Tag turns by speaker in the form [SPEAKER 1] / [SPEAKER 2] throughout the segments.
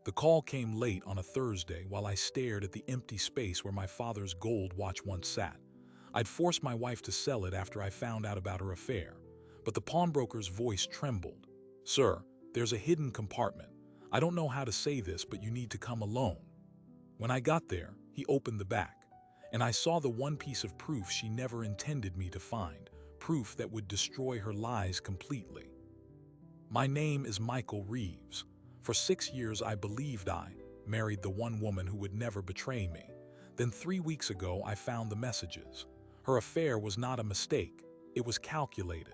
[SPEAKER 1] The call came late on a Thursday while I stared at the empty space where my father's gold watch once sat. I'd forced my wife to sell it after I found out about her affair, but the pawnbroker's voice trembled. "Sir, there's a hidden compartment. I don't know how to say this, but you need to come alone." When I got there, he opened the back, and I saw the one piece of proof she never intended me to find, proof that would destroy her lies completely. My name is Michael Reeves. For 6 years I believed I married the one woman who would never betray me. Then 3 weeks ago I found the messages. Her affair was not a mistake, it was calculated.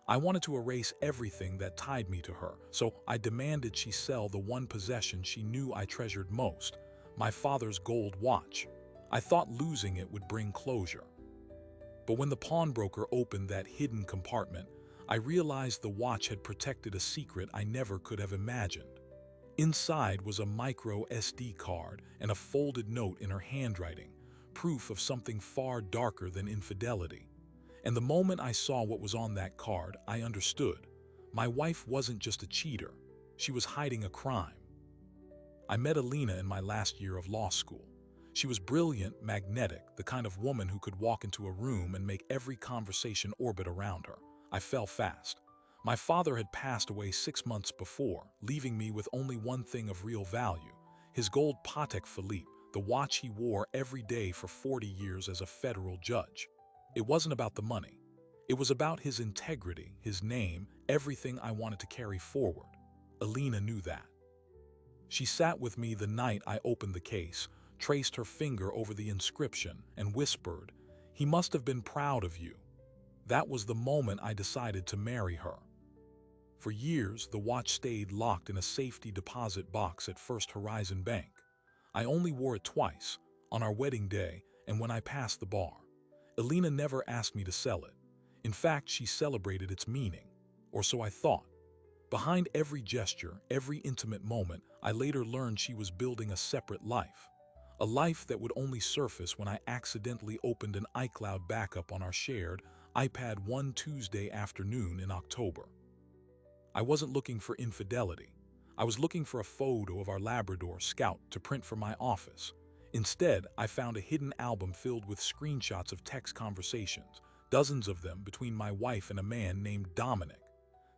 [SPEAKER 1] I wanted to erase everything that tied me to her, so I demanded she sell the one possession she knew I treasured most, my father's gold watch. I thought losing it would bring closure. But when the pawnbroker opened that hidden compartment, I realized the watch had protected a secret I never could have imagined. Inside was a micro SD card and a folded note in her handwriting, proof of something far darker than infidelity. And the moment I saw what was on that card, I understood. My wife wasn't just a cheater, she was hiding a crime. I met Alina in my last year of law school. She was brilliant, magnetic, the kind of woman who could walk into a room and make every conversation orbit around her. I fell fast. My father had passed away 6 months before, leaving me with only one thing of real value, his gold Patek Philippe, the watch he wore every day for 40 years as a federal judge. It wasn't about the money. It was about his integrity, his name, everything I wanted to carry forward. Alina knew that. She sat with me the night I opened the case, traced her finger over the inscription, and whispered, "He must have been proud of you." That was the moment I decided to marry her. For years, the watch stayed locked in a safety deposit box at First Horizon Bank. I only wore it twice, on our wedding day and when I passed the bar. Alina never asked me to sell it. In fact, she celebrated its meaning, or so I thought. Behind every gesture, every intimate moment, I later learned she was building a separate life. A life that would only surface when I accidentally opened an iCloud backup on our shared iPad one Tuesday afternoon in October. I wasn't looking for infidelity. I was looking for a photo of our Labrador Scout to print for my office. Instead, I found a hidden album filled with screenshots of text conversations, dozens of them between my wife and a man named Dominic.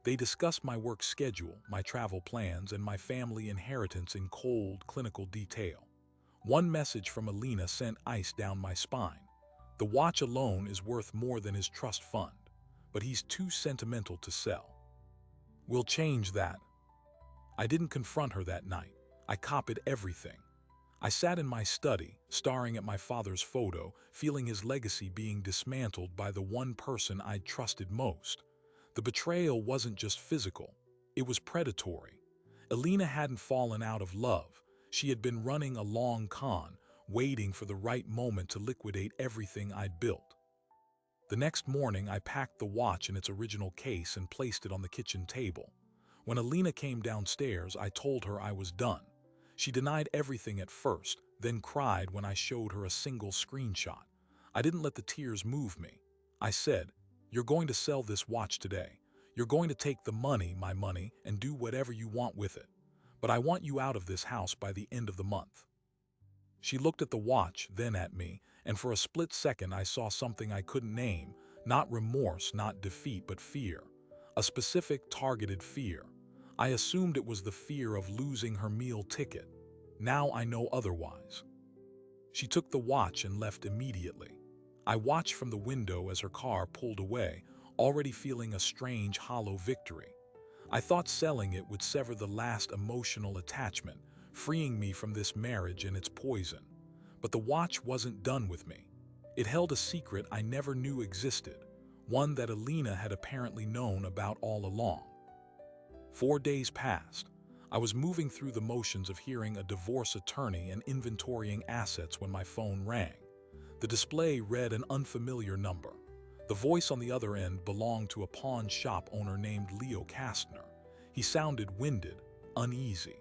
[SPEAKER 1] They discussed my work schedule, my travel plans, and my family inheritance in cold, clinical detail. One message from Alina sent ice down my spine. "The watch alone is worth more than his trust fund, but he's too sentimental to sell. We'll change that." I didn't confront her that night. I copied everything. I sat in my study, staring at my father's photo, feeling his legacy being dismantled by the one person I'd trusted most. The betrayal wasn't just physical, it was predatory. Alina hadn't fallen out of love. She had been running a long con, waiting for the right moment to liquidate everything I'd built. The next morning, I packed the watch in its original case and placed it on the kitchen table. When Alina came downstairs, I told her I was done. She denied everything at first, then cried when I showed her a single screenshot. I didn't let the tears move me. I said, "You're going to sell this watch today. You're going to take the money, my money, and do whatever you want with it. But I want you out of this house by the end of the month." She looked at the watch, then at me, and for a split second I saw something I couldn't name, not remorse, not defeat, but fear. A specific, targeted fear. I assumed it was the fear of losing her meal ticket. Now I know otherwise. She took the watch and left immediately. I watched from the window as her car pulled away, already feeling a strange, hollow victory. I thought selling it would sever the last emotional attachment, freeing me from this marriage and its poison. But the watch wasn't done with me. It held a secret I never knew existed, one that Alina had apparently known about all along. 4 days passed. I was moving through the motions of hearing a divorce attorney and inventorying assets when my phone rang. The display read an unfamiliar number. The voice on the other end belonged to a pawn shop owner named Leo Kastner. He sounded winded, uneasy.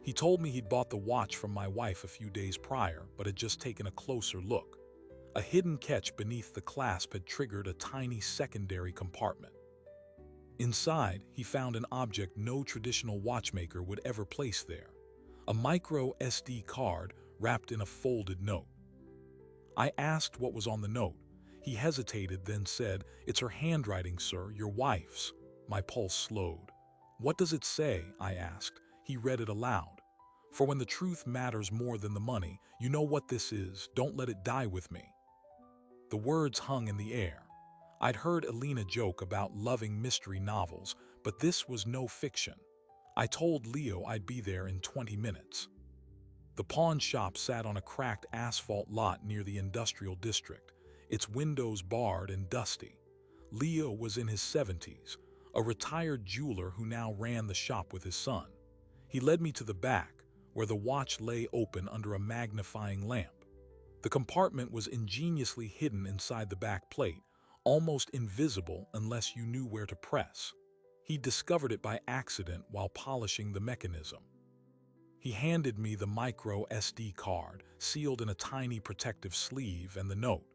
[SPEAKER 1] He told me he'd bought the watch from my wife a few days prior, but had just taken a closer look. A hidden catch beneath the clasp had triggered a tiny secondary compartment. Inside, he found an object no traditional watchmaker would ever place there. a micro SD card wrapped in a folded note. I asked what was on the note. He hesitated, then said, "It's her handwriting, sir, your wife's." My pulse slowed. "What does it say?" I asked. He read it aloud. "For when the truth matters more than the money, you know what this is. Don't let it die with me." The words hung in the air. I'd heard Alina joke about loving mystery novels, but this was no fiction. I told Leo I'd be there in 20 minutes. The pawn shop sat on a cracked asphalt lot near the industrial district, its windows barred and dusty. Leo was in his 70s, a retired jeweler who now ran the shop with his son. He led me to the back, where the watch lay open under a magnifying lamp. The compartment was ingeniously hidden inside the back plate, almost invisible unless you knew where to press. He discovered it by accident while polishing the mechanism. He handed me the micro SD card, sealed in a tiny protective sleeve, and the note.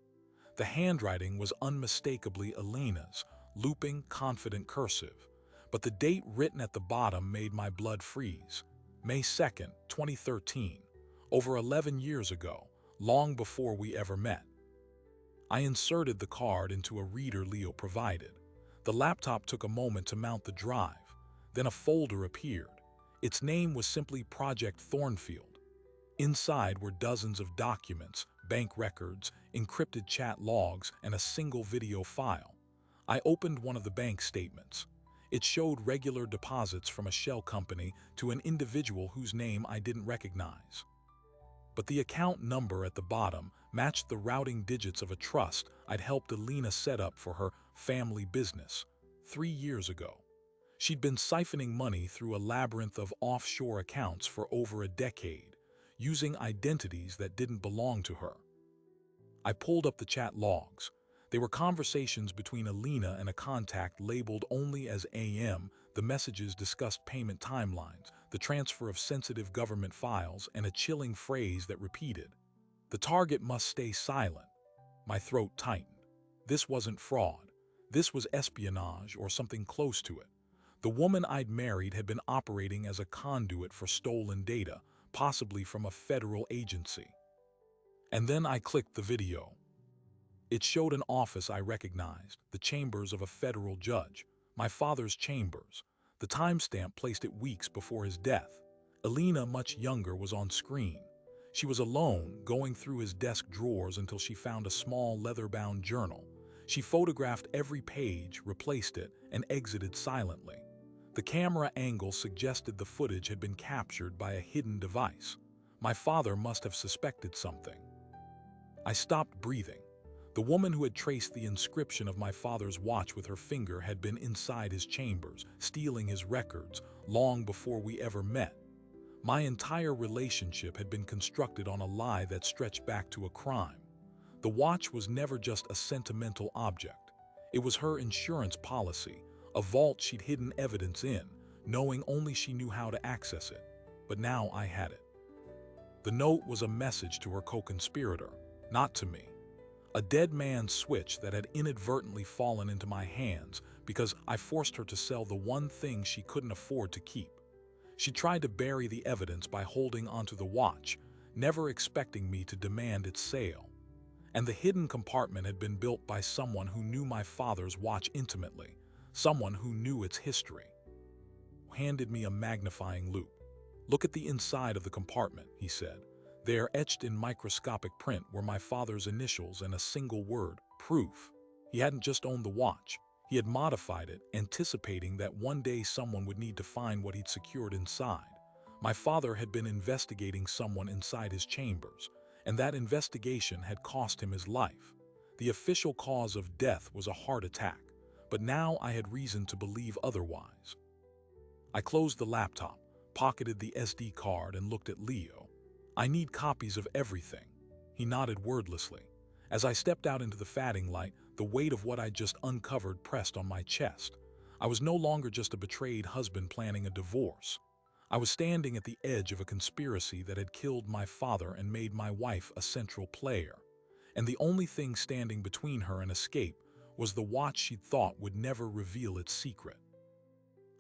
[SPEAKER 1] The handwriting was unmistakably Elena's, looping, confident cursive, but the date written at the bottom made my blood freeze. May 2nd, 2013, over 11 years ago, long before we ever met. I inserted the card into a reader Leo provided. The laptop took a moment to mount the drive. Then a folder appeared. Its name was simply Project Thornfield. Inside were dozens of documents, bank records, encrypted chat logs, and a single video file. I opened one of the bank statements. It showed regular deposits from a shell company to an individual whose name I didn't recognize. But the account number at the bottom matched the routing digits of a trust I'd helped Alina set up for her family business 3 years ago. She'd been siphoning money through a labyrinth of offshore accounts for over a decade, using identities that didn't belong to her. I pulled up the chat logs. They were conversations between Alina and a contact labeled only as AM. The messages discussed payment timelines, the transfer of sensitive government files, and a chilling phrase that repeated, "The target must stay silent." My throat tightened. This wasn't fraud. This was espionage, or something close to it. The woman I'd married had been operating as a conduit for stolen data, possibly from a federal agency. And then I clicked the video. It showed an office I recognized, the chambers of a federal judge, my father's chambers. The timestamp placed it weeks before his death. Alina, much younger, was on screen. She was alone, going through his desk drawers until she found a small leather-bound journal. She photographed every page, replaced it, and exited silently. The camera angle suggested the footage had been captured by a hidden device. My father must have suspected something. I stopped breathing. The woman who had traced the inscription of my father's watch with her finger had been inside his chambers, stealing his records, long before we ever met. My entire relationship had been constructed on a lie that stretched back to a crime. The watch was never just a sentimental object. It was her insurance policy, a vault she'd hidden evidence in, knowing only she knew how to access it. But now I had it. The note was a message to her co-conspirator, not to me. A dead man's switch that had inadvertently fallen into my hands because I forced her to sell the one thing she couldn't afford to keep. She tried to bury the evidence by holding onto the watch, never expecting me to demand its sale. And the hidden compartment had been built by someone who knew my father's watch intimately, someone who knew its history. He handed me a magnifying loupe. "Look at the inside of the compartment," he said. There, etched in microscopic print, were my father's initials and a single word, proof. He hadn't just owned the watch. He had modified it, anticipating that one day someone would need to find what he'd secured inside. My father had been investigating someone inside his chambers, and that investigation had cost him his life. The official cause of death was a heart attack, but now I had reason to believe otherwise. I closed the laptop, pocketed the SD card, and looked at Leo. "I need copies of everything." He nodded wordlessly. As I stepped out into the fatting light, the weight of what I'd just uncovered pressed on my chest. I was no longer just a betrayed husband planning a divorce. I was standing at the edge of a conspiracy that had killed my father and made my wife a central player. And the only thing standing between her and escape was the watch she'd thought would never reveal its secret.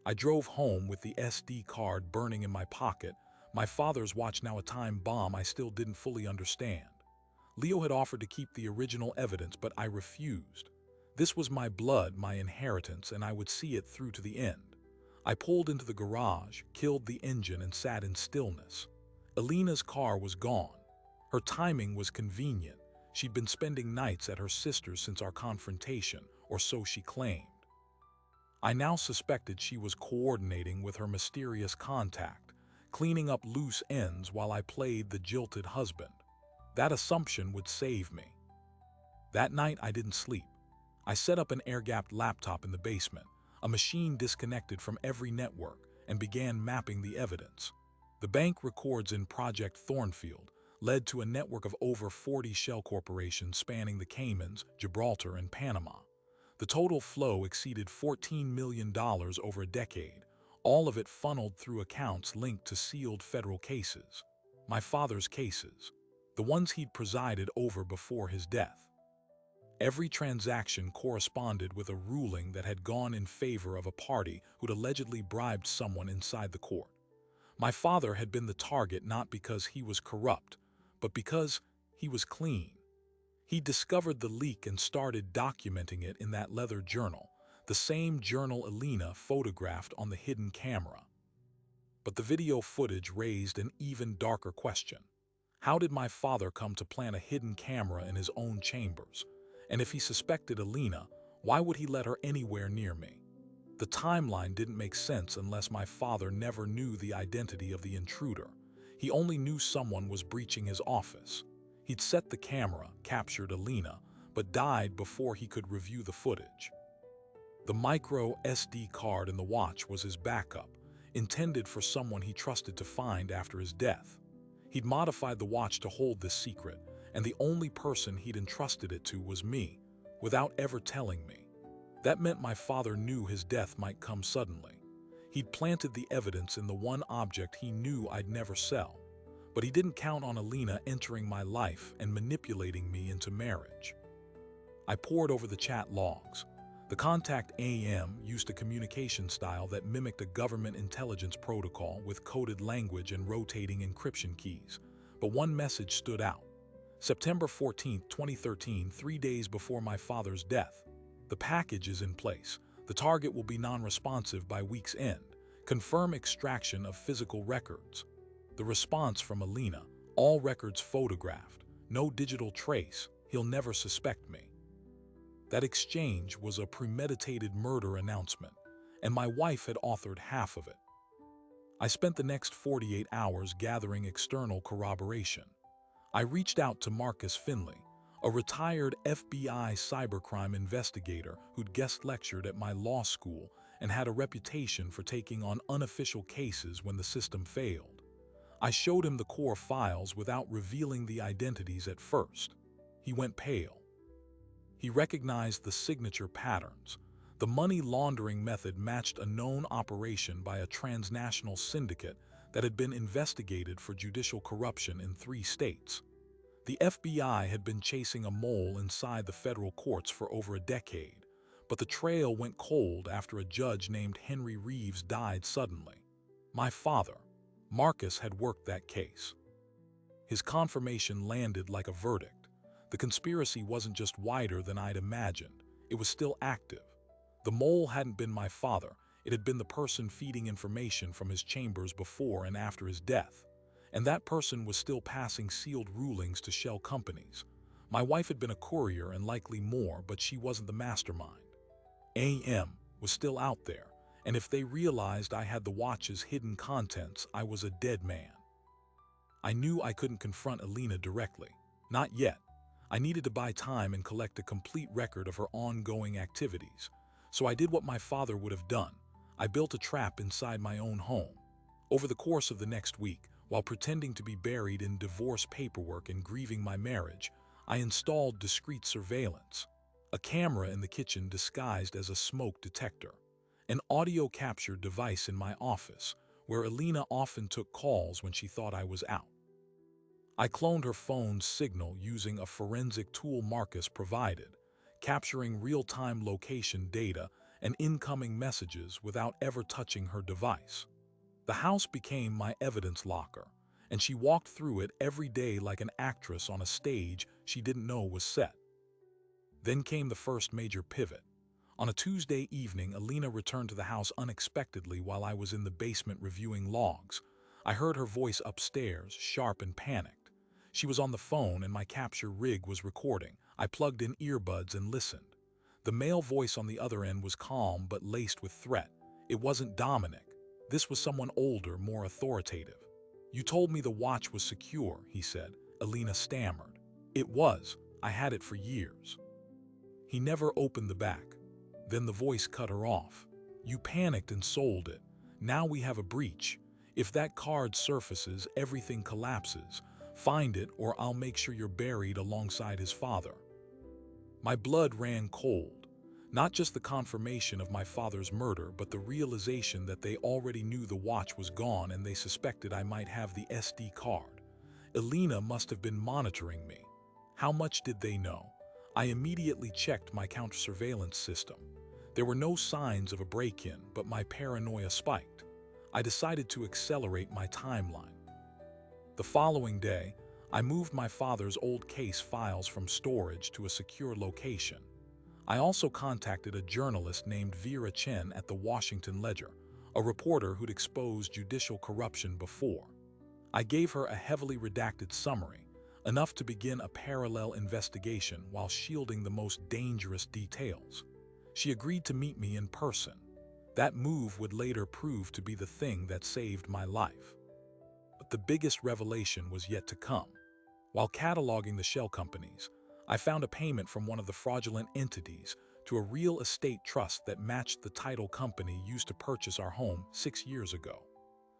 [SPEAKER 1] I drove home with the SD card burning in my pocket, My father's watch now a time bomb I still didn't fully understand. Leo had offered to keep the original evidence, but I refused. This was my blood, my inheritance, and I would see it through to the end. I pulled into the garage, killed the engine, and sat in stillness. Alina's car was gone. Her timing was convenient. She'd been spending nights at her sister's since our confrontation, or so she claimed. I now suspected she was coordinating with her mysterious contact, cleaning up loose ends while I played the jilted husband. That assumption would save me. That night I didn't sleep. I set up an air-gapped laptop in the basement, a machine disconnected from every network, and began mapping the evidence. The bank records in Project Thornfield led to a network of over 40 shell corporations spanning the Caymans, Gibraltar, and Panama. The total flow exceeded $14 million over a decade, all of it funneled through accounts linked to sealed federal cases. My father's cases, the ones he'd presided over before his death. Every transaction corresponded with a ruling that had gone in favor of a party who'd allegedly bribed someone inside the court. My father had been the target not because he was corrupt, but because he was clean. He discovered the leak and started documenting it in that leather journal, the same journal Alina photographed on the hidden camera. But the video footage raised an even darker question. How did my father come to plant a hidden camera in his own chambers? And if he suspected Alina, why would he let her anywhere near me? The timeline didn't make sense unless my father never knew the identity of the intruder. He only knew someone was breaching his office. He'd set the camera, captured Alina, but died before he could review the footage. The micro SD card in the watch was his backup, intended for someone he trusted to find after his death. He'd modified the watch to hold this secret, and the only person he'd entrusted it to was me, without ever telling me. That meant my father knew his death might come suddenly. He'd planted the evidence in the one object he knew I'd never sell. But he didn't count on Alina entering my life and manipulating me into marriage. I pored over the chat logs. The contact AM used a communication style that mimicked a government intelligence protocol with coded language and rotating encryption keys. But one message stood out. September 14, 2013, 3 days before my father's death. The package is in place. The target will be non-responsive by week's end. Confirm extraction of physical records. The response from Alina, all records photographed, no digital trace, he'll never suspect me. That exchange was a premeditated murder announcement, and my wife had authored half of it. I spent the next 48 hours gathering external corroboration. I reached out to Marcus Finley, a retired FBI cybercrime investigator who'd guest lectured at my law school and had a reputation for taking on unofficial cases when the system failed. I showed him the core files without revealing the identities at first. He went pale. He recognized the signature patterns. The money laundering method matched a known operation by a transnational syndicate that had been investigated for judicial corruption in 3 states. The FBI had been chasing a mole inside the federal courts for over a decade, but the trail went cold after a judge named Henry Reeves died suddenly. My father, Marcus, had worked that case. His confirmation landed like a verdict. The conspiracy wasn't just wider than I'd imagined, it was still active. The mole hadn't been my father, it had been the person feeding information from his chambers before and after his death. And that person was still passing sealed rulings to shell companies. My wife had been a courier and likely more, but she wasn't the mastermind. AM was still out there, and if they realized I had the watch's hidden contents, I was a dead man. I knew I couldn't confront Alina directly. Not yet. I needed to buy time and collect a complete record of her ongoing activities. So I did what my father would have done. I built a trap inside my own home. Over the course of the next week, while pretending to be buried in divorce paperwork and grieving my marriage, I installed discreet surveillance. A camera in the kitchen disguised as a smoke detector. An audio capture device in my office, where Alina often took calls when she thought I was out. I cloned her phone's signal using a forensic tool Marcus provided, capturing real-time location data and incoming messages without ever touching her device. The house became my evidence locker, and she walked through it every day like an actress on a stage she didn't know was set. Then came the first major pivot. On a Tuesday evening, Alina returned to the house unexpectedly while I was in the basement reviewing logs. I heard her voice upstairs, sharp and panicked. She was on the phone and my capture rig was recording. I plugged in earbuds and listened. The male voice on the other end was calm but laced with threat. It wasn't Dominic. This was someone older, more authoritative. "You told me the watch was secure," he said. Alina stammered. "It was. I had it for years." He never opened the back. Then the voice cut her off. "You panicked and sold it. Now we have a breach. If that card surfaces, everything collapses. Find it or I'll make sure you're buried alongside his father." My blood ran cold. Not just the confirmation of my father's murder, but the realization that they already knew the watch was gone and they suspected I might have the SD card. Alina must have been monitoring me. How much did they know? I immediately checked my counter-surveillance system. There were no signs of a break-in, but my paranoia spiked. I decided to accelerate my timeline. The following day, I moved my father's old case files from storage to a secure location. I also contacted a journalist named Vera Chen at the Washington Ledger, a reporter who'd exposed judicial corruption before. I gave her a heavily redacted summary, enough to begin a parallel investigation while shielding the most dangerous details. She agreed to meet me in person. That move would later prove to be the thing that saved my life. But the biggest revelation was yet to come. While cataloging the shell companies, I found a payment from one of the fraudulent entities to a real estate trust that matched the title company used to purchase our home 6 years ago.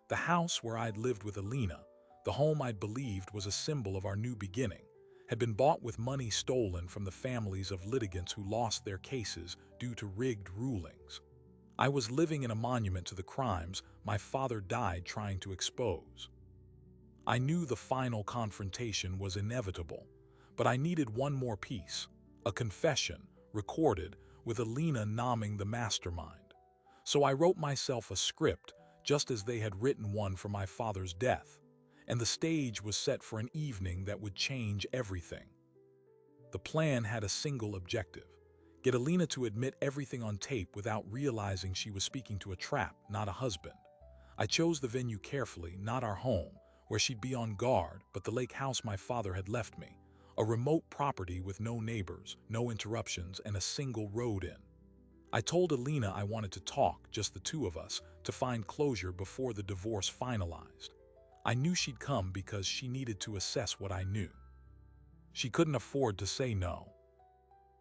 [SPEAKER 1] The house where I'd lived with Alina, the home I'd believed was a symbol of our new beginning, had been bought with money stolen from the families of litigants who lost their cases due to rigged rulings. I was living in a monument to the crimes my father died trying to expose. I knew the final confrontation was inevitable, but I needed one more piece, a confession, recorded, with Alina nomming the mastermind. So I wrote myself a script, just as they had written one for my father's death, and the stage was set for an evening that would change everything. The plan had a single objective: get Alina to admit everything on tape without realizing she was speaking to a trap, not a husband. I chose the venue carefully, not our home, where she'd be on guard, but the lake house my father had left me, a remote property with no neighbors, no interruptions, and a single road in. I told Alina I wanted to talk, just the two of us, to find closure before the divorce finalized. I knew she'd come because she needed to assess what I knew. She couldn't afford to say no.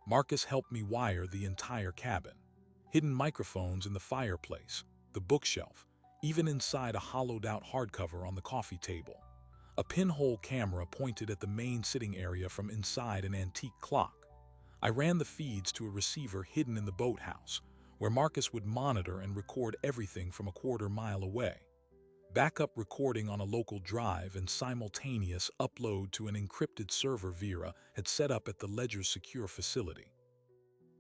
[SPEAKER 1] Marcus helped me wire the entire cabin. Hidden microphones in the fireplace, the bookshelf, even inside a hollowed-out hardcover on the coffee table. A pinhole camera pointed at the main sitting area from inside an antique clock. I ran the feeds to a receiver hidden in the boathouse, where Marcus would monitor and record everything from a quarter-mile away. Backup recording on a local drive and simultaneous upload to an encrypted server Vera had set up at the Ledger's secure facility.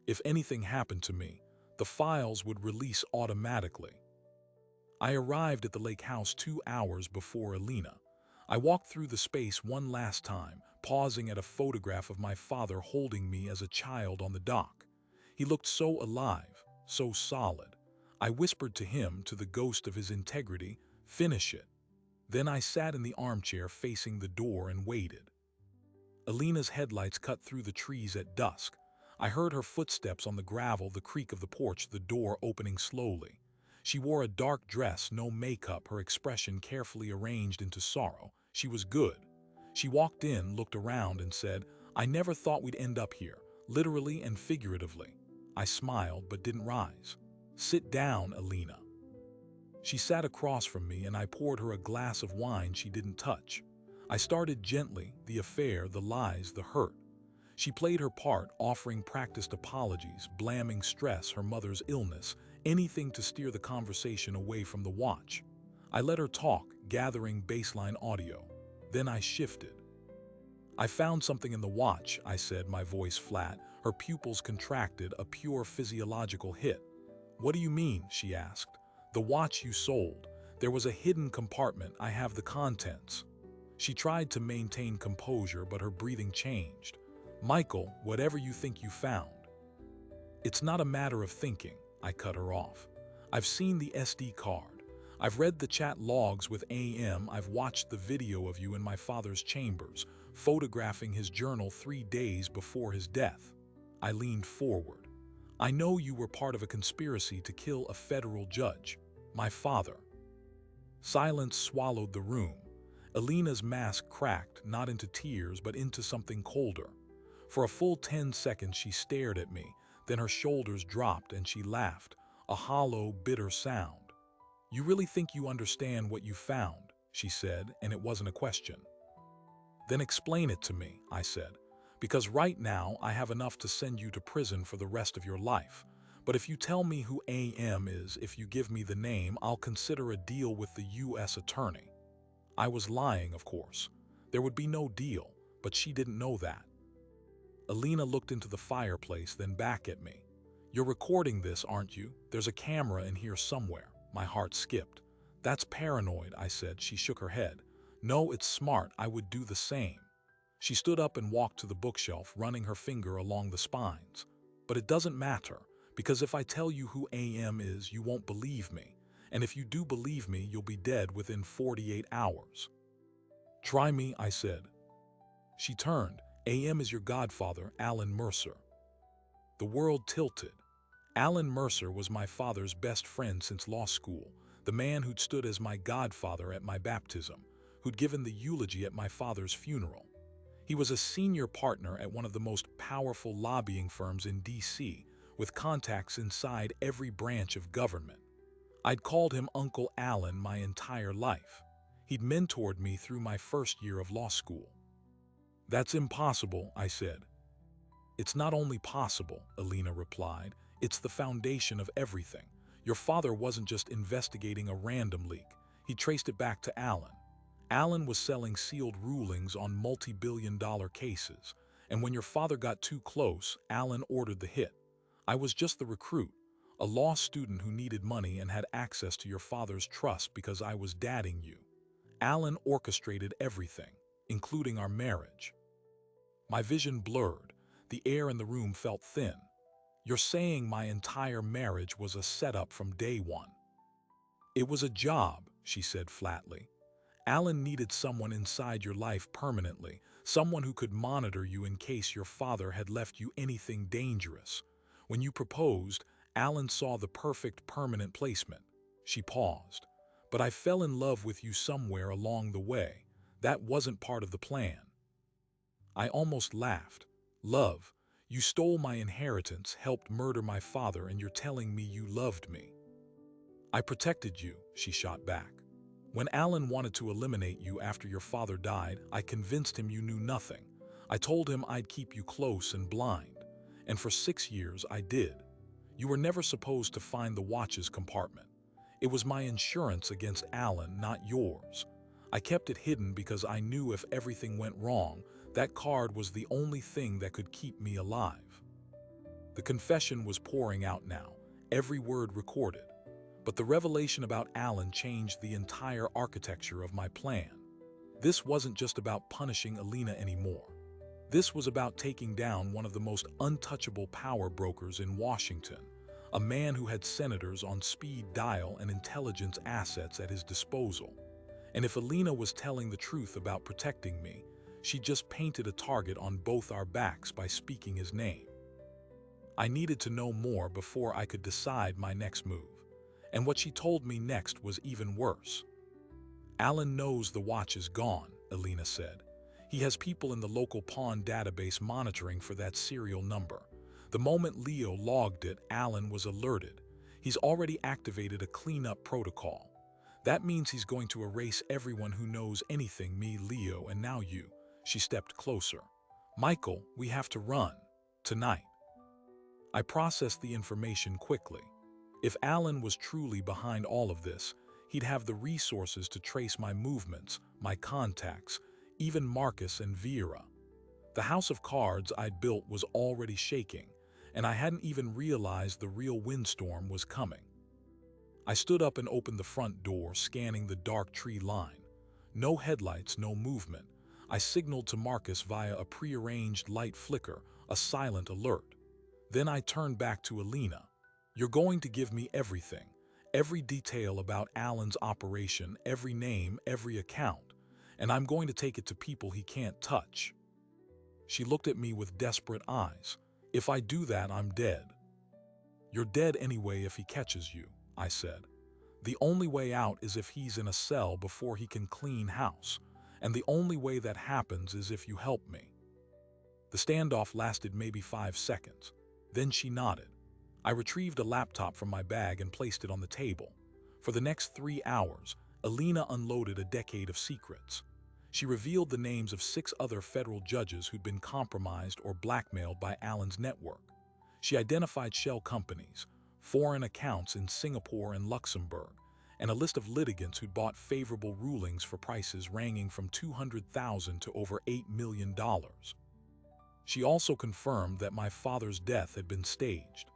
[SPEAKER 1] If anything happened to me, the files would release automatically. I arrived at the lake house 2 hours before Alina. I walked through the space one last time, pausing at a photograph of my father holding me as a child on the dock. He looked so alive, so solid. I whispered to him, to the ghost of his integrity, "Finish it." Then I sat in the armchair facing the door and waited. Alina's headlights cut through the trees at dusk. I heard her footsteps on the gravel, the creak of the porch, the door opening slowly. She wore a dark dress, no makeup, her expression carefully arranged into sorrow. She was good. She walked in, looked around, and said, "I never thought we'd end up here, literally and figuratively." I smiled but didn't rise. "Sit down, Alina." She sat across from me and I poured her a glass of wine she didn't touch. I started gently, the affair, the lies, the hurt. She played her part, offering practiced apologies, blaming stress, her mother's illness, anything to steer the conversation away from the watch. I let her talk, gathering baseline audio. Then I shifted. "I found something in the watch," I said, my voice flat. Her pupils contracted, a pure physiological hit. "What do you mean?" she asked. "The watch you sold. There was a hidden compartment. I have the contents. She tried to maintain composure, but her breathing changed. Michael, whatever you think you found. It's not a matter of thinking, I cut her off. I've seen the SD card. I've read the chat logs with AM. I've watched the video of you in my father's chambers, photographing his journal 3 days before his death. I leaned forward. I know you were part of a conspiracy to kill a federal judge, my father. Silence swallowed the room. Alina's mask cracked, not into tears, but into something colder. For a full 10 seconds she stared at me, then her shoulders dropped and she laughed, a hollow, bitter sound. You really think you understand what you found, she said, and it wasn't a question. Then explain it to me, I said, because right now I have enough to send you to prison for the rest of your life. But if you tell me who AM is, if you give me the name, I'll consider a deal with the U.S. attorney. I was lying, of course. There would be no deal, but she didn't know that. Alina looked into the fireplace, then back at me. You're recording this, aren't you? There's a camera in here somewhere. My heart skipped. That's paranoid, I said. She shook her head. No, it's smart. I would do the same. She stood up and walked to the bookshelf, running her finger along the spines. But it doesn't matter, because if I tell you who AM is, you won't believe me. And if you do believe me, you'll be dead within 48 hours. Try me, I said. She turned. AM is your godfather, Alan Mercer. The world tilted. Alan Mercer was my father's best friend since law school, the man who'd stood as my godfather at my baptism, who'd given the eulogy at my father's funeral. He was a senior partner at one of the most powerful lobbying firms in D.C., with contacts inside every branch of government. I'd called him Uncle Alan my entire life. He'd mentored me through my first year of law school. That's impossible, I said. It's not only possible, Alina replied, it's the foundation of everything. Your father wasn't just investigating a random leak. He traced it back to Alan. Alan was selling sealed rulings on multi-billion-dollar cases, and when your father got too close, Alan ordered the hit. I was just the recruit, a law student who needed money and had access to your father's trust because I was dadding you. Alan orchestrated everything, including our marriage. My vision blurred. The air in the room felt thin. You're saying my entire marriage was a setup from day one? It was a job, she said flatly. Alan needed someone inside your life permanently, someone who could monitor you in case your father had left you anything dangerous. When you proposed, Alan saw the perfect permanent placement. She paused. But I fell in love with you somewhere along the way. That wasn't part of the plan. I almost laughed. Love, you stole my inheritance, helped murder my father, and you're telling me you loved me. I protected you, she shot back. When Alan wanted to eliminate you after your father died, I convinced him you knew nothing. I told him I'd keep you close and blind. And for 6 years, I did. You were never supposed to find the watch's compartment. It was my insurance against Alan, not yours. I kept it hidden because I knew if everything went wrong, that card was the only thing that could keep me alive. The confession was pouring out now, every word recorded. But the revelation about Alan changed the entire architecture of my plan. This wasn't just about punishing Alina anymore. This was about taking down one of the most untouchable power brokers in Washington, a man who had senators on speed dial and intelligence assets at his disposal. And if Alina was telling the truth about protecting me, she just painted a target on both our backs by speaking his name. I needed to know more before I could decide my next move. And what she told me next was even worse. Alan knows the watch is gone, Alina said. He has people in the local pawn database monitoring for that serial number. The moment Leo logged it, Alan was alerted. He's already activated a cleanup protocol. That means he's going to erase everyone who knows anything, me, Leo, and now you. She stepped closer. Michael, we have to run. Tonight. I processed the information quickly. If Alan was truly behind all of this, he'd have the resources to trace my movements, my contacts, even Marcus and Vera. The house of cards I'd built was already shaking, and I hadn't even realized the real windstorm was coming. I stood up and opened the front door, scanning the dark tree line. No headlights, no movement. I signaled to Marcus via a prearranged light flicker, a silent alert. Then I turned back to Alina. "You're going to give me everything. Every detail about Alan's operation, every name, every account. And I'm going to take it to people he can't touch." She looked at me with desperate eyes. "If I do that, I'm dead." "You're dead anyway if he catches you," I said. "The only way out is if he's in a cell before he can clean house. And the only way that happens is if you help me." The standoff lasted maybe 5 seconds. Then she nodded. I retrieved a laptop from my bag and placed it on the table. For the next 3 hours, Alina unloaded a decade of secrets. She revealed the names of 6 other federal judges who'd been compromised or blackmailed by Alan's network. She identified shell companies, foreign accounts in Singapore and Luxembourg, and a list of litigants who'd bought favorable rulings for prices ranging from $200,000 to over $8 million. She also confirmed that my father's death had been staged,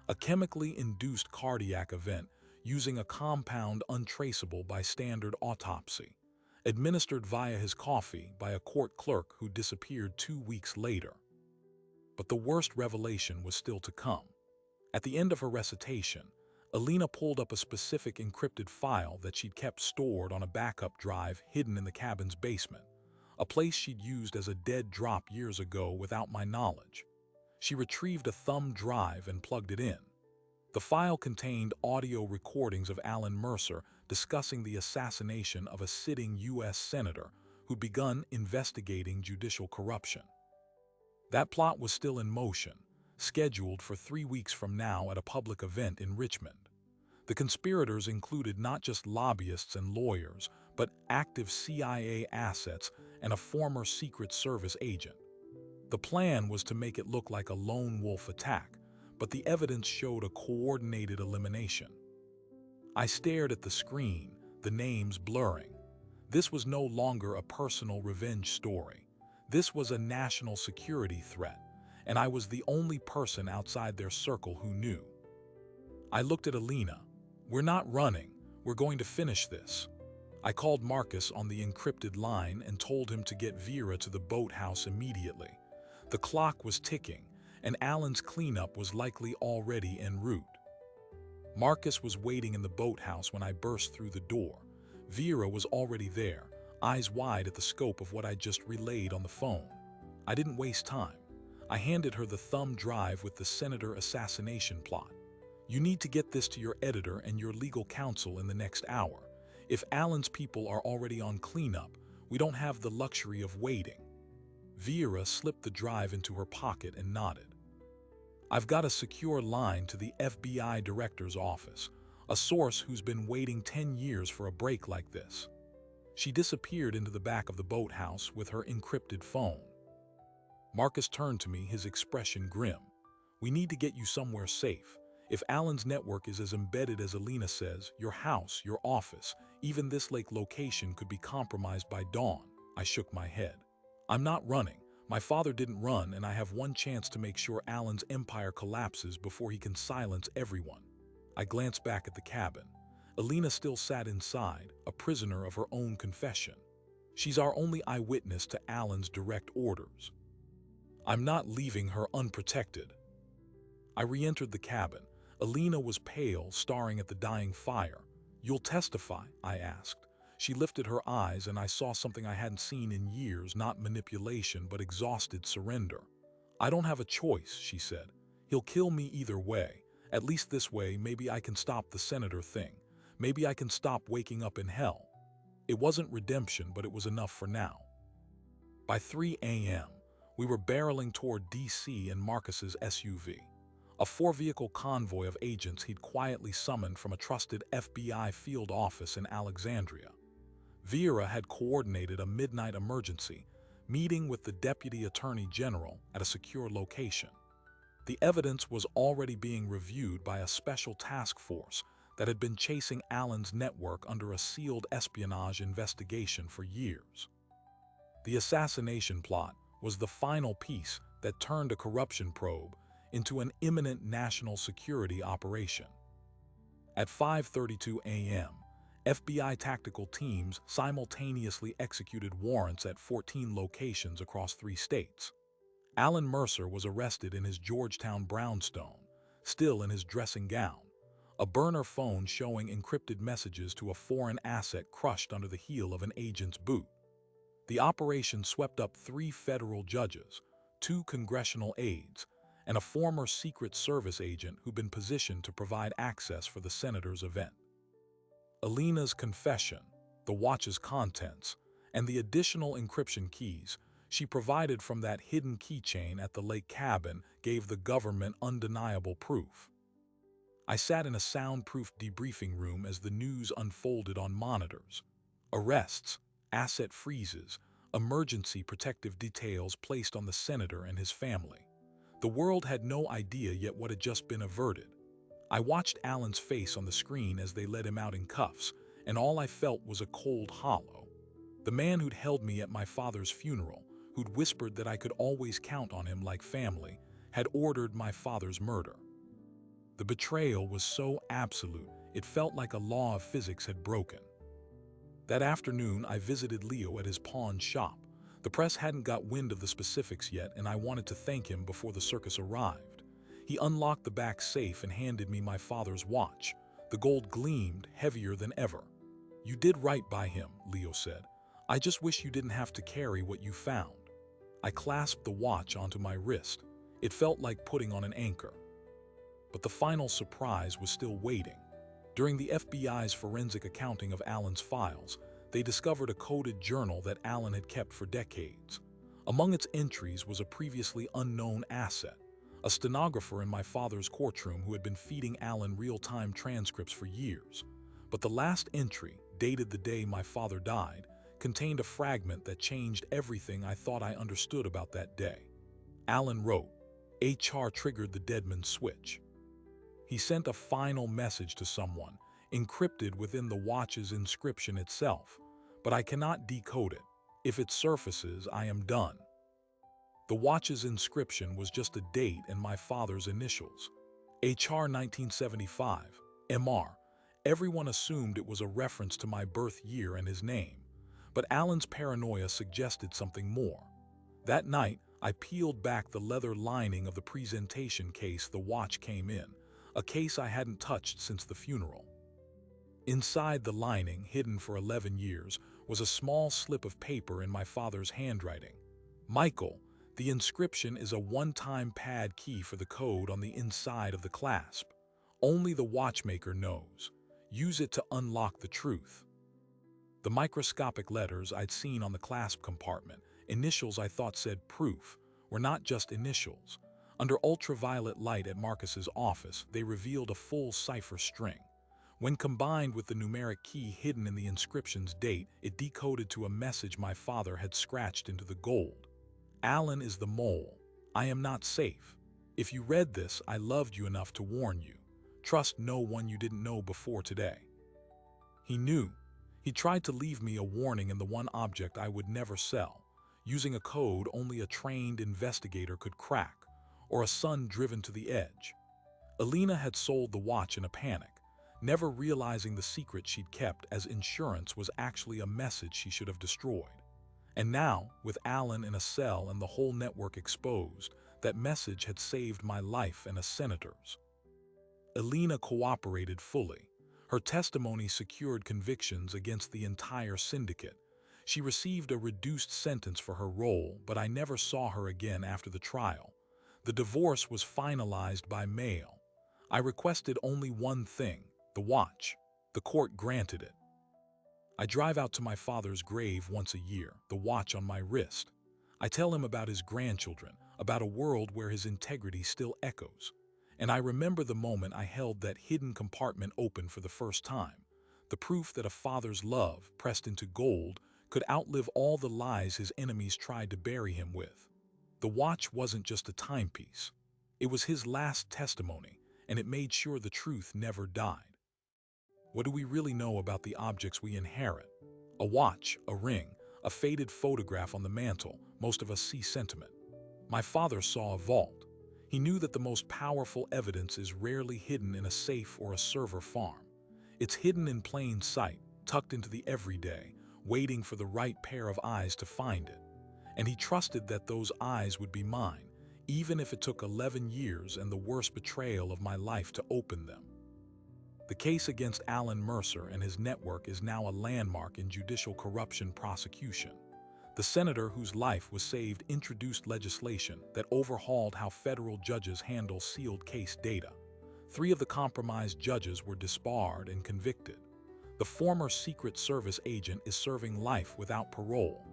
[SPEAKER 1] a chemically induced cardiac event using a compound untraceable by standard autopsy, administered via his coffee by a court clerk who disappeared 2 weeks later. But the worst revelation was still to come. At the end of her recitation, Alina pulled up a specific encrypted file that she'd kept stored on a backup drive hidden in the cabin's basement, a place she'd used as a dead drop years ago without my knowledge. She retrieved a thumb drive and plugged it in. The file contained audio recordings of Alan Mercer discussing the assassination of a sitting U.S. senator who'd begun investigating judicial corruption. That plot was still in motion, scheduled for 3 weeks from now at a public event in Richmond. The conspirators included not just lobbyists and lawyers, but active CIA assets and a former Secret Service agent. The plan was to make it look like a lone wolf attack, but the evidence showed a coordinated elimination. I stared at the screen, the names blurring. This was no longer a personal revenge story. This was a national security threat, and I was the only person outside their circle who knew. I looked at Alina. "We're not running. We're going to finish this." I called Marcus on the encrypted line and told him to get Vera to the boathouse immediately. The clock was ticking, and Alan's cleanup was likely already en route. Marcus was waiting in the boathouse when I burst through the door. Vera was already there, eyes wide at the scope of what I just relayed on the phone. I didn't waste time. I handed her the thumb drive with the senator assassination plot. "You need to get this to your editor and your legal counsel in the next hour. If Alan's people are already on cleanup, we don't have the luxury of waiting." Vera slipped the drive into her pocket and nodded. "I've got a secure line to the FBI director's office, a source who's been waiting 10 years for a break like this." She disappeared into the back of the boathouse with her encrypted phone. Marcus turned to me, his expression grim. "We need to get you somewhere safe. If Alan's network is as embedded as Alina says, your house, your office, even this lake location could be compromised by dawn." I shook my head. "I'm not running. My father didn't run, and I have one chance to make sure Alan's empire collapses before he can silence everyone." I glanced back at the cabin. Alina still sat inside, a prisoner of her own confession. She's our only eyewitness to Alan's direct orders. I'm not leaving her unprotected. I re-entered the cabin. Alina was pale, staring at the dying fire. "You'll testify?" I asked. She lifted her eyes, and I saw something I hadn't seen in years, not manipulation, but exhausted surrender. "I don't have a choice," she said. "He'll kill me either way. At least this way, maybe I can stop the senator thing. Maybe I can stop waking up in hell." It wasn't redemption, but it was enough for now. By 3 a.m., we were barreling toward D.C. in Marcus's SUV, a 4-vehicle convoy of agents he'd quietly summoned from a trusted FBI field office in Alexandria. Vera had coordinated a midnight emergency meeting with the Deputy Attorney General at a secure location. The evidence was already being reviewed by a special task force that had been chasing Alan's network under a sealed espionage investigation for years. The assassination plot was the final piece that turned a corruption probe into an imminent national security operation. At 5:32 a.m., FBI tactical teams simultaneously executed warrants at 14 locations across 3 states. Alan Mercer was arrested in his Georgetown brownstone, still in his dressing gown, a burner phone showing encrypted messages to a foreign asset crushed under the heel of an agent's boot. The operation swept up 3 federal judges, 2 congressional aides, and a former Secret Service agent who'd been positioned to provide access for the senator's event. Alina's confession, the watch's contents, and the additional encryption keys she provided from that hidden keychain at the lake cabin gave the government undeniable proof. I sat in a soundproof debriefing room as the news unfolded on monitors. Arrests, asset freezes, emergency protective details placed on the senator and his family. The world had no idea yet what had just been averted. I watched Alan's face on the screen as they led him out in cuffs, and all I felt was a cold hollow. The man who'd held me at my father's funeral, who'd whispered that I could always count on him like family, had ordered my father's murder. The betrayal was so absolute, it felt like a law of physics had broken. That afternoon, I visited Leo at his pawn shop. The press hadn't got wind of the specifics yet, and I wanted to thank him before the circus arrived. He unlocked the back safe and handed me my father's watch. The gold gleamed, heavier than ever. "You did right by him," Leo said. "I just wish you didn't have to carry what you found." I clasped the watch onto my wrist. It felt like putting on an anchor. But the final surprise was still waiting. During the FBI's forensic accounting of Alan's files, they discovered a coded journal that Alan had kept for decades. Among its entries was a previously unknown asset, a stenographer in my father's courtroom who had been feeding Alan real-time transcripts for years. But the last entry, dated the day my father died, contained a fragment that changed everything I thought I understood about that day. Alan wrote, "HR triggered the Deadman switch." He sent a final message to someone, encrypted within the watch's inscription itself, but I cannot decode it. If it surfaces, I am done. The watch's inscription was just a date and my father's initials. HR 1975, MR. Everyone assumed it was a reference to my birth year and his name, but Alan's paranoia suggested something more. That night, I peeled back the leather lining of the presentation case the watch came in, a case I hadn't touched since the funeral. Inside the lining, hidden for 11 years, was a small slip of paper in my father's handwriting. "Michael, the inscription is a one-time pad key for the code on the inside of the clasp. Only the watchmaker knows. Use it to unlock the truth." The microscopic letters I'd seen on the clasp compartment, initials I thought said proof, were not just initials. Under ultraviolet light at Marcus's office, they revealed a full cipher string. When combined with the numeric key hidden in the inscription's date, it decoded to a message my father had scratched into the gold. "Alan is the mole. I am not safe. If you read this, I loved you enough to warn you. Trust no one you didn't know before today." He knew. He tried to leave me a warning in the one object I would never sell, using a code only a trained investigator could crack, or a son driven to the edge. Alina had sold the watch in a panic, never realizing the secret she'd kept as insurance was actually a message she should have destroyed. And now, with Alan in a cell and the whole network exposed, that message had saved my life and a senator's. Alina cooperated fully. Her testimony secured convictions against the entire syndicate. She received a reduced sentence for her role, but I never saw her again after the trial. The divorce was finalized by mail. I requested only one thing, the watch. The court granted it. I drive out to my father's grave once a year, the watch on my wrist. I tell him about his grandchildren, about a world where his integrity still echoes. And I remember the moment I held that hidden compartment open for the first time, the proof that a father's love, pressed into gold, could outlive all the lies his enemies tried to bury him with. The watch wasn't just a timepiece. It was his last testimony, and it made sure the truth never died. What do we really know about the objects we inherit? A watch, a ring, a faded photograph on the mantle, most of us see sentiment. My father saw a vault. He knew that the most powerful evidence is rarely hidden in a safe or a server farm. It's hidden in plain sight, tucked into the everyday, waiting for the right pair of eyes to find it. And he trusted that those eyes would be mine, even if it took 11 years and the worst betrayal of my life to open them. The case against Alan Mercer and his network is now a landmark in judicial corruption prosecution. The senator whose life was saved introduced legislation that overhauled how federal judges handle sealed case data. 3 of the compromised judges were disbarred and convicted. The former Secret Service agent is serving life without parole,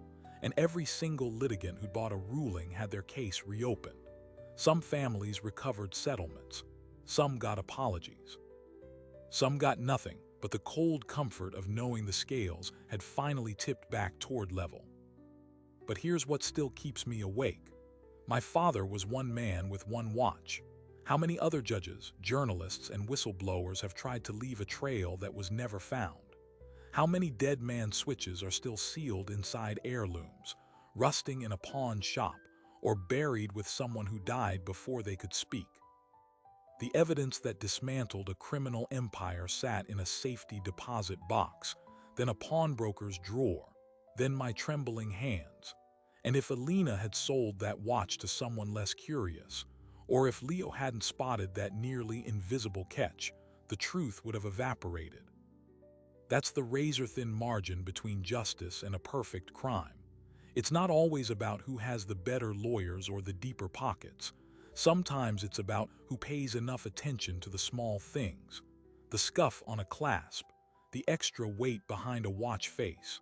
[SPEAKER 1] and every single litigant who bought a ruling had their case reopened. Some families recovered settlements. Some got apologies. Some got nothing but the cold comfort of knowing the scales had finally tipped back toward level. But here's what still keeps me awake. My father was one man with one watch. How many other judges, journalists, and whistleblowers have tried to leave a trail that was never found? How many dead man switches are still sealed inside heirlooms, rusting in a pawn shop, or buried with someone who died before they could speak? The evidence that dismantled a criminal empire sat in a safety deposit box, then a pawnbroker's drawer, then my trembling hands. And if Alina had sold that watch to someone less curious, or if Leo hadn't spotted that nearly invisible catch, the truth would have evaporated. That's the razor-thin margin between justice and a perfect crime. It's not always about who has the better lawyers or the deeper pockets. Sometimes it's about who pays enough attention to the small things. The scuff on a clasp, the extra weight behind a watch face,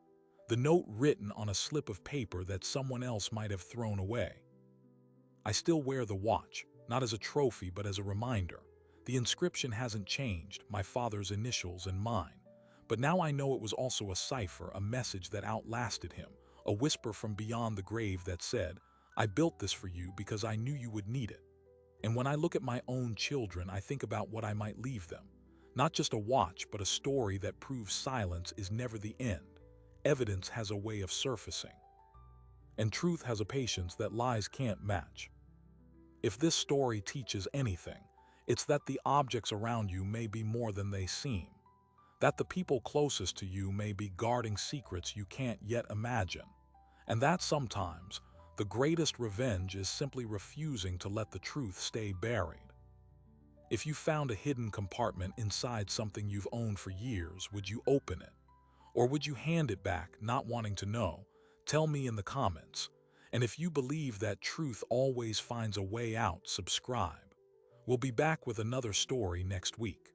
[SPEAKER 1] the note written on a slip of paper that someone else might have thrown away. I still wear the watch, not as a trophy but as a reminder. The inscription hasn't changed, my father's initials and mine. But now I know it was also a cipher, a message that outlasted him, a whisper from beyond the grave that said, "I built this for you because I knew you would need it." And when I look at my own children, I think about what I might leave them. Not just a watch, but a story that proves silence is never the end. Evidence has a way of surfacing. And truth has a patience that lies can't match. If this story teaches anything, it's that the objects around you may be more than they seem. That the people closest to you may be guarding secrets you can't yet imagine. And that sometimes, the greatest revenge is simply refusing to let the truth stay buried. If you found a hidden compartment inside something you've owned for years, would you open it? Or would you hand it back, not wanting to know? Tell me in the comments. And if you believe that truth always finds a way out, subscribe. We'll be back with another story next week.